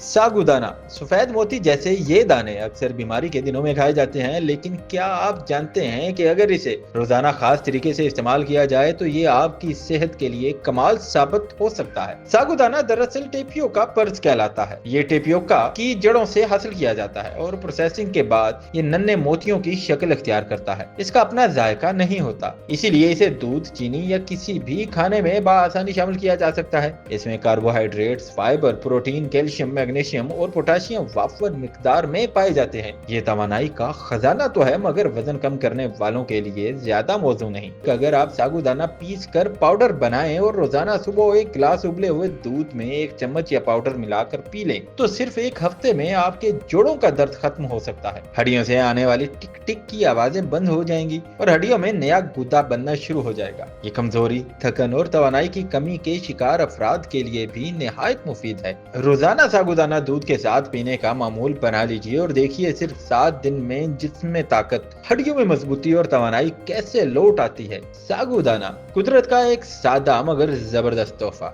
सागुदाना, सफेद मोती जैसे ये दाने अक्सर बीमारी के दिनों में खाए जाते हैं, लेकिन क्या आप जानते हैं कि अगर इसे रोजाना खास तरीके से इस्तेमाल किया जाए तो ये आपकी सेहत के लिए कमाल साबित हो सकता है। सागुदाना दरअसल टेपियोका पर्ज कहलाता है। ये टेपियोका की जड़ों से हासिल किया जाता है और प्रोसेसिंग के बाद ये नन्हे मोतियों की शक्ल इख्तियार करता है। इसका अपना जायका नहीं होता, इसीलिए इसे दूध, चीनी या किसी भी खाने में बआसानी शामिल किया जा सकता है। इसमें carbohydrates, fibre, protein, calcium, magnesium और पोटाशियम वाफर मिकदार में पाए जाते हैं। ये तवानाई का खजाना तो है, मगर वजन कम करने वालों के लिए ज्यादा मौजू नहीं। अगर आप सागुदाना पीस कर पाउडर बनाएं और रोजाना सुबह एक गिलास उबले हुए दूध में 1 चम्मच या पाउडर मिलाकर पी लें तो सिर्फ 1 हफ्ते में आपके जोड़ों का दर्द खत्म हो सकता है। हड्डियों से आने वाली टिक टिक की आवाजें बंद हो जाएंगी और हड्डियों में नया गुदा बनना शुरू हो जाएगा। ये कमजोरी, थकन और तवानाई की कमी के शिकार अफराद के लिए भी निहायत मुफीद है। रोजाना सागुदाना दूध के साथ पीने का मामूल बना लीजिए और देखिए सिर्फ 7 दिन में जिस्म में ताकत, हड्डियों में मजबूती और तवानाई कैसे लौट आती है। सागुदाना कुदरत का एक सादा मगर जबरदस्त तोहफा।